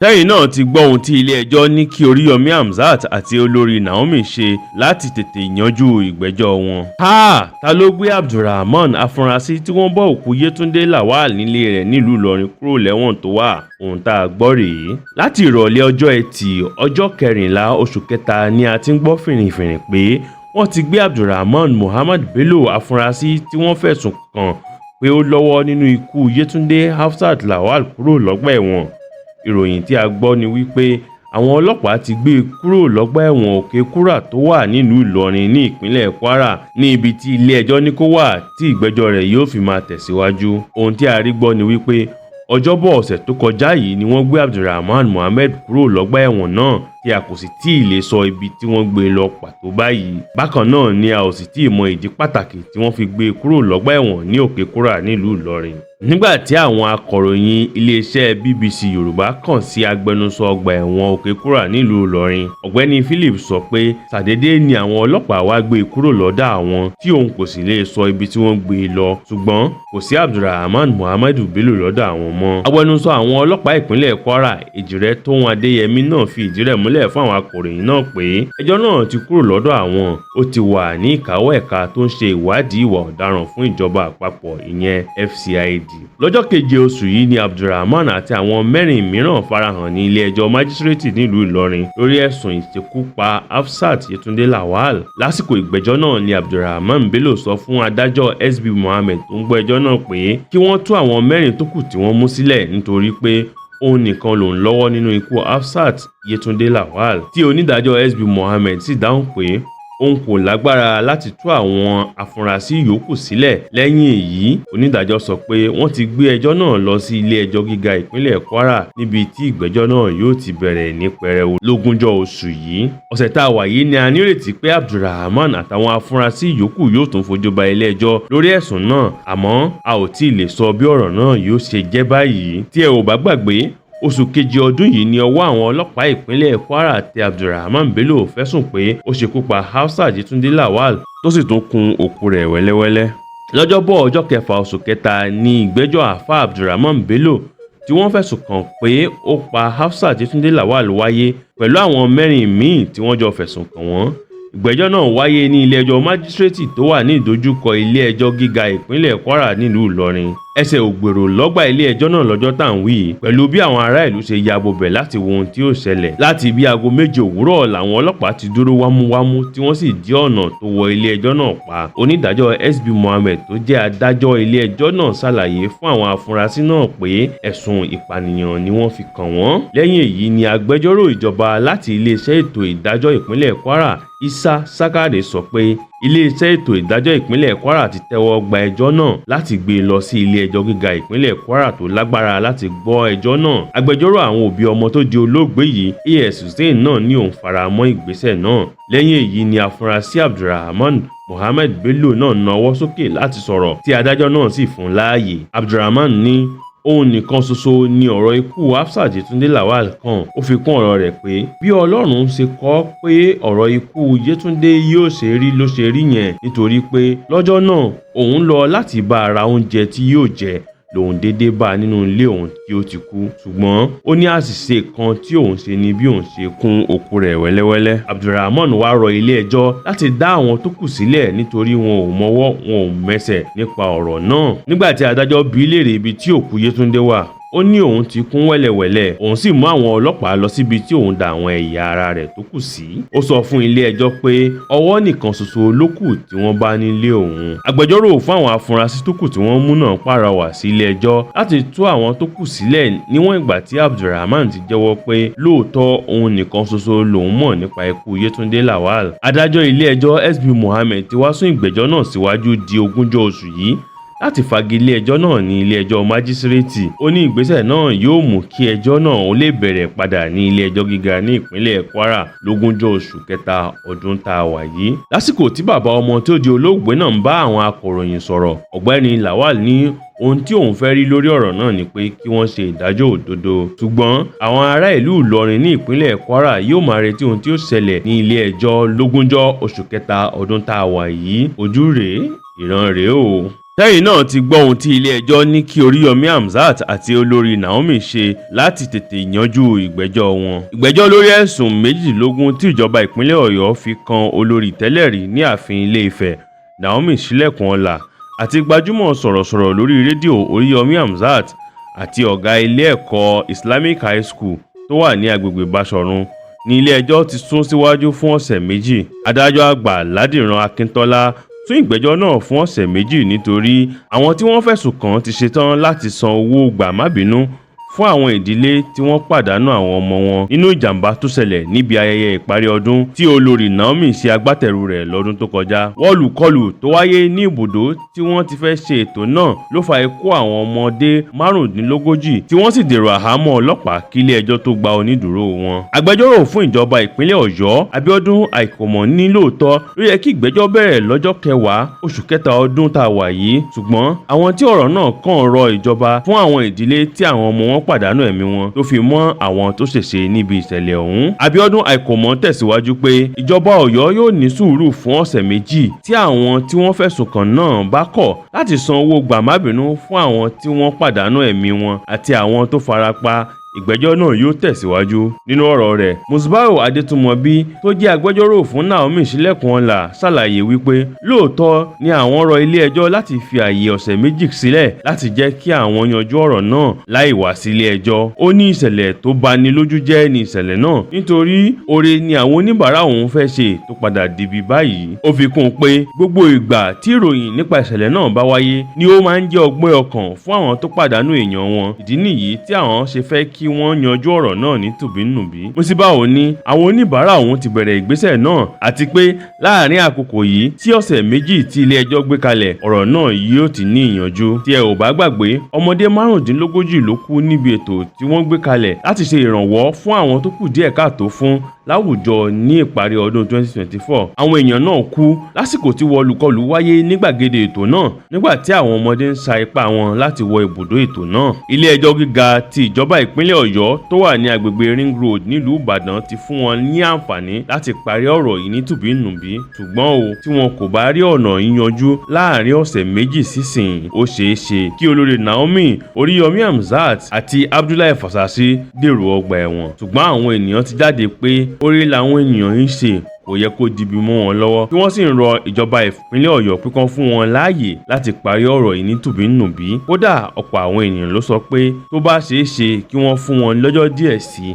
Ṣẹyin Naa ti gbọ́ ohun tí Ile Ẹjọ ní kí Oriyomi Hamzat Ati Olori Naomi ṣe láti tètè yanjú ìgbẹ́jọ́ wọn. Ta ló gbé Abdulrahman afurasí tí wọ́n bọ́ òkú Yetunde Lawal nílé rẹ̀ nílùú Ìlọrin kúrò lẹ́wọ̀n tó wà? Ohun tá a gbọ́ rèé. Láti ìrọ̀lẹ́ ọjọ́ Ẹtì ọjọ́ 14 oṣù kẹta ni a ti ń gbọ́ fìrìfìrì pé wọ́n ti gbé Abdulrahman Muhammad Bello afurasí tí wọ́n fẹ̀sùn kàn pé ó lọ́wọ́ nínú ikú Yetunde Hamzat Lawal kúrò lọ́gbà ẹ̀wọ̀n. Ìròyìn tí a gbọ́ ni wípé àwọn ọlọ́pàá ti gbé e kúrò lọ́gbà ẹ̀wọ̀n Òkè-Kúrà tó wà nílùú Ìlọrin ní ìpínlẹ̀ Kwara ní ibi tí ilé ẹjọ́ ní kó wà tí ìgbẹ́jọ́ rẹ̀ yóò fi máa tẹ̀síwájú. Ohun tí a rí gbọ́ ni wípé ọjọ́bọ̀ ọ̀sẹ̀ tó kọjá yìí ni wọ́n gbé Abdulrahman Muhammed kúrò lọ́gbà ẹ̀wọ̀n náà tí a kò sì tí ì lè sọ ibi tí wọ́n gbé lọ pàtó báyìí. Bákan náà ni a ò sì tí ì mọ ìdí pàtàkì tí wọ́n fi gbé e kúrò lọ́gbà ẹ̀wọ̀n ní Òkè-Kúrà nílùú Ìlọrin. Nígbà tí àwọn akọ̀ròyìn iléeṣẹ́ BBC Yorùbá kàn sí agbẹnusọ ọgbà ẹ̀wọ̀n Òkè-Kúrà nílùú Ìlọrin, ọ̀gbẹ́ni Philip sọ pé ṣàdédé ni àwọn ọlọ́pàá wá gbé e kúrò lọ́dọ̀ àwọn tí òun kò sì lè sọ ibi tí wọ́n gbé e lọ, ṣùgbọ́n kò sí Abdulrahman Muhammed Bello lọ́dọ̀ àwọn mọ́. Agbẹnusọ àwọn ọlọ́pàá ìpínlẹ̀ Kwara, Èjìrẹ́ Tóhun Adéyẹmí náà fi ìdí rẹ̀ múlẹ̀ fún àwọn akọ̀ròyìn náà pé ẹjọ́ náà ti kúrò lọ́dọ̀ àwọn, ó ti wà ní ìkáwọ́ ẹ̀ka tó ń ṣe ìwádìí ìwà ọ̀daràn fún ìjọba àpapọ̀ ìyẹn FCID. Lọ́jọ́ keje oṣù yìí ni Abdulrahman àti àwọn mẹ́rin mìíràn farahàn ní ilé ẹjọ́ májísírèètì nílùú Ìlọrin lórí ẹ̀sùn ìṣekúpa Hamzat Yetunde Lawal. Lásìkò ìgbẹ́jọ́ náà ni Abdulrahman Bello sọ fún adájọ́ SB Mohammed tó ń gbọ́ ẹjọ́ náà pé kí wọ́n tú àwọn mẹ́rin tó kù tí wọ́n mú sílẹ̀ nítorí pé òun nìkan lòun lọ́wọ́ nínú ikú Hamzat Yetunde Lawal, tí onídàájọ́ SB Mohammed sì dáhùn pé òun kò lágbára láti tú àwọn afurasí yòókù sílẹ̀. Lẹ́yìn èyí, onídàájọ́ sọ pé wọ́n ti gbé ẹjọ́ náà lọ sí ilé ẹjọ́ gíga ìpínlẹ̀ Kwara níbi tí ìgbẹ́jọ́ náà yóò ti bẹ̀rẹ̀ ní pẹrẹwu lógúnjọ́ oṣù yìí. Ọ̀sẹ̀ tá a wà yìí ni a nírètí pé Abdulrahman àtàwọn afurasí yòókù yóò tún fojú ba ilé ẹjọ́ lórí ẹ̀sùn náà, àmọ́ a ò tí ì lè sọ bí ọ̀rọ̀ náà yóò ṣe jẹ́ báyìí. Tí ẹ ò bá gbàgbé, oṣù kejì ọdún yìí ni ọwọ́ àwọn ọlọ́pàá ìpínlẹ̀ Kwara tẹ Abdulrahman Bello fẹ̀sùn pé ó ṣekú pa Hamzat Yetunde Lawal tó sì tún kun òkú rẹ̀ wẹ́lẹ́wẹ́lẹ́. Lọ́jọ́bọ̀ ọjọ́ kẹfà oṣù kẹta ni ìgbẹ́jọ́ àfáà Abdulrahman Bello tí wọ́n fẹ̀sùn kàn pé ó pa Hamzat Yetunde Lawal wáyé pẹ̀lú àwọn mẹ́rin míì tí wọ́n jọ fẹ̀sùn kàn wọ́n. Ìgbẹ́jọ́ náà wáyé ní ilé ẹjọ́ májísírèètì tó wà ní ìdojúkọ ilé ẹjọ́ gíga ìpínlẹ̀ Kwara nílùú Ìlọrin. Ẹsẹ̀ ògbèrò lọ́gbà ilé ẹjọ́ náà lọ́jọ́ tá à ń wí pẹ̀lú bí àwọn ará ìlú ṣe ya bobẹ̀ láti wo ohun tí ó ṣẹlẹ̀. Láti bí aago 7 òwúrọ̀ làwọn ọlọ́pàá ti dúró wámúwámú tí wọ́n sì dí ọ̀nà tó wọ ilé ẹjọ́ náà pa. Onídàájọ́ SB Mohammed tó jẹ́ adájọ́ ilé ẹjọ́ náà ṣàlàyé fún àwọn afurasí náà pé ẹ̀sùn ìpànìyàn ni wọ́n fi kàn wọ́n. Lẹ́yìn èyí ni agbẹjọ́rò ìjọba láti iléeṣẹ́ ètò ìdájọ́ ìpínlẹ̀ Kwara, Isa Sakade, sọ pé iléeṣẹ́ ètò ìdájọ́ ìpínlẹ̀ Kwara ti tẹ́wọ́ gba ẹjọ́ náà láti gbé e lọ sí ilé ẹjọ́ gíga ìpínlẹ̀ Kwara tó lágbára láti gbọ́ ẹjọ́ náà. Agbẹjọ́rò àwọn òbí ọmọ tó di olóògbé yìí, AS Ṣẹyin Naa, ní òun fara mọ́ ìgbésẹ̀ náà. Lẹ́yìn èyí ni afurasí Abdulrahman Muhammed Bello náà nawọ́ sókè láti sọ̀rọ̀ tí adájọ́ náà sì fún láàyè. Abdulrahman ní òun nìkan ṣoṣo ni ọ̀rọ̀ ikú Hamzat Yetunde Lawal kàn. Ó fi kún ọ̀rọ̀ rẹ̀ pé bí Ọlọ́run ṣe kọ pé ọ̀rọ̀ ikú Yetunde yóò ṣe rí ló ṣe rí yẹn, nítorí pé lọ́jọ́ náà òun lọ láti bá ara oúnjẹ tí yóò jẹ lòun dédé bá nínú ilé òun tí ó ti kú, ṣùgbọ́n ó ní àṣìṣe kan tí òun ṣe ni bí òun ṣe kún òkú rẹ̀ wẹ́lẹ́wẹ́lẹ́. Abdulrahman wá rọ ilé ẹjọ́ láti dá àwọn tó kù sílẹ̀ nítorí wọn ò mọwọ́ wọn ò mẹsẹ̀ nípa ọ̀rọ̀ náà. Nígbà tí adájọ́ bi léèrè ibi tí òkú Yetunde wà, ó ní òun ti kún wẹ́lẹ́wẹ́lẹ́, òun sì mú àwọn ọlọ́pàá lọ síbi tí òun dà àwọn ẹ̀yà ara rẹ̀ tó kù sí. Ó sọ fún ilé ẹjọ́ pé ọwọ́ nìkan ṣoṣo ló kù tí wọ́n bá nílé òun. Agbẹjọ́rò fún àwọn afurasí tó kù tí wọ́n mú náà pàrọwà sí ilé ẹjọ́ láti tú àwọn tó kù sílẹ̀ níwọ̀n ìgbà tí Abdulrahman ti jẹ́wọ́ pé lóòótọ́ òun nìkan ṣoṣo lòun mọ̀ nípa ikú Yetunde Lawal. Adájọ́ ilé ẹjọ́ SB Mohammed ti wá sún ìgbẹ́jọ́ náà síwájú di ogúnjọ́ oṣù yìí láti fagilé ẹjọ́ náà ní ilé ẹjọ́ májísírèètì. Ó ní ìgbésẹ̀ náà yóò mú kí ẹjọ́ náà ó lè bẹ̀rẹ̀ padà ní ilé ẹjọ́ gíga ní ìpínlẹ̀ Kwara lógúnjọ́ oṣù kẹta ọdún tá a wà yìí. Lásìkò tí bàbá ọmọ tó di olóògbé náà ń bá àwọn akọ̀ròyìn sọ̀rọ̀, ọ̀gbẹ́ni Lawal ní ohun tí òun fẹ́ rí lórí ọ̀rọ̀ náà ni pé kí wọ́n ṣe ìdájọ́ òdodo. Ṣùgbọ́n àwọn ará ìlú Ìlọrin ní ìpínlẹ̀ Kwara yóò máa retí ohun tí ó ṣẹlẹ̀ ní ilé ẹjọ́ lógúnjọ́ oṣù kẹta ọdún tá a wà yìí. Ojú rèé, ìran rèé o. Ṣẹyin Naa ti gbọ́ ohun tí ilé ẹjọ́ ní kí Oriyomi Hamzat Ati Olori Naomi ṣe láti tètè yanjú ìgbẹ́jọ́ wọn. Ìgbẹ́jọ́ lórí ẹ̀sùn 12 tí ìjọba ìpínlẹ̀ Ọ̀yọ́ fi kan olórí tẹ́lẹ̀ rí ní ààfin Ilé Ifẹ̀ Naomi Ṣílẹ̀kùn Ọlá àti gbajúmọ̀ sọ̀rọ̀sọ̀rọ̀ lórí rédíò Oriyomi Hamzat àti ọ̀gá ilé ẹ̀kọ́ Islamic High School tó wà ní agbègbè Báṣọ̀run ní ilé ẹjọ́ ti sún síwájú fún ọ̀sẹ̀ méjì. Adájọ́ àgbà Ládìran Akíntọ́lá sún ìgbẹ́jọ́ náà fún ọ̀sẹ̀ méjì nítorí àwọn tí wọ́n fẹ̀sùn kàn ti ṣetán láti san owó gbàmábínú fún àwọn ìdílé tí wọ́n pàdánù àwọn ọmọ wọn nínú ìjàmbá tó ṣẹlẹ̀ níbi ayẹyẹ ìparí ọdún tí Olórí Naomi ṣe agbátẹrù rẹ̀ lọ́dún tó kọjá. Wọ́ọ̀lùkọlù tó wáyé ní ibùdó tí wọ́n ti fẹ́ ṣe ètò náà ló fa ikú àwọn ọmọdé 35 tí wọ́n sì dèrò àhámọ́ ọlọ́pàá kí ilé ẹjọ́ tó gba onídùúró wọn. Agbẹjọ́rò fún ìjọba ìpínlẹ̀ Ọ̀yọ́ Abíọ́dún Àìkòmọ̀ ní lóòótọ́ ló yẹ kí ìgbẹ́jọ́ bẹ̀rẹ̀ lọ́jọ́ 10 oṣù kẹta ọdún tá a wà yìí, ṣùgbọ́n àwọn tí ọ̀rọ̀ náà kàn rọ ìjọba fún àwọn ìdílé tí àwọn ọmọ wọn pàdánù ẹ̀mí wọn tó fi mọ́ àwọn tó ṣèṣe níbi ìṣẹ̀lẹ̀ ọ̀hún. Abíọ́dún Àìkòmọ̀ tẹ̀síwájú pé ìjọba Ọ̀yọ́ yóò ní sùúrù fún ọ̀sẹ̀ méjì tí àwọn tí wọ́n fẹ̀sùn kàn náà bá kọ̀ láti san owó gbàmábínú fún àwọn tí wọ́n pàdánù ẹ̀mí wọn àti àwọn tó farapa. Ìgbẹ́jọ́ náà yóò tẹ̀síwájú. Nínú ọ̀rọ̀ rẹ̀, Musbau Adétúnmọ̀bí tó jẹ́ agbẹjọ́rò fún Naomi Ṣílẹ̀kùn Ọlá ṣàlàyé wípé lóòótọ́ ni àwọn rọ ilé ẹjọ́ láti fi ààyè ọ̀sẹ̀ méjì sílẹ̀ láti jẹ́ kí àwọn yanjú ọ̀rọ̀ náà láì wá sí ilé ẹjọ́. Ó ní ìṣẹ̀lẹ̀ tó bani lójú jẹ́ ní ìṣẹ̀lẹ̀ náà nítorí oore ni àwọn oníbàárà òun fẹ́ ṣe tó padà dìbì báyìí. Ó fi kún un pé gbogbo ìgbà tí ìròyìn nípa ìṣẹ̀lẹ̀ náà bá wáyé ni ó máa ń jẹ́ ọgbẹ́ ọkàn fún àwọn tó pàdánù èèyàn wọn. Ìdí nìyí tí àwọn ṣe fẹ́ kí wọ́n yanjú ọ̀rọ̀ náà ní tùbínùbí. Musbau ní àwọn oníbàárà òun ti bẹ̀rẹ̀ ìgbésẹ̀ náà àti pé láàárín àkókò yìí tí ọ̀sẹ̀ méjì tí ilé ẹjọ́ gbé kalẹ̀ ọ̀rọ̀ náà yóò ti ní ìyanjú. Tí ẹ ò bá gbàgbé, ọmọdé 35 ló kú níbi ètò tí wọ́n gbé kalẹ̀ láti ṣe ìrànwọ́ fún àwọn tó kù díẹ̀ káàtó fún láwùjọ ní ìparí ọdún 2024. Àwọn èèyàn náà kú lásìkò tí wọ̀lùkọlù wáyé ní gbàgede ètò náà nígbà tí àwọn ọmọdé ń sa ipá wọn láti wọ ibùdó ètò náà. Ilé ẹjọ́ gíga ti ìjọba ìpínlẹ̀ Ọ̀yọ́ tó wà ní agbègbè Ring Road nílùú Ìbàdàn ti fún wọn ní àǹfààní láti parí ọ̀rọ̀ yìí ní tùbínùbí, ṣùgbọ́n tí wọn kò bá rí ọ̀nà yíyanjú láàárín ọ̀sẹ̀ méjì sísìn, ó ṣeé ṣe kí Olórí Naomi, Oriyomi Hamzat àti Abdullahi Fasasi dèrò ọgbà ẹ̀wọ̀n. Ṣùgbọ́n àwọn ènìyàn ti jáde pé orí làwọn ènìyàn ń ṣe kò yẹ kó dibi mọ́ wọn lọ́wọ́, tí wọ́n sì ń rọ ìjọba ìpínlẹ̀ Ọ̀yọ́ pé kán fún wọn láàyè láti parí ọ̀rọ̀ yìí ní tùbínùbí. Kódà ọ̀pọ̀ àwọn ènìyàn ló sọ pé tó bá ṣeé ṣe kí wọ́n fún wọn lọ́jọ́ díẹ̀ sí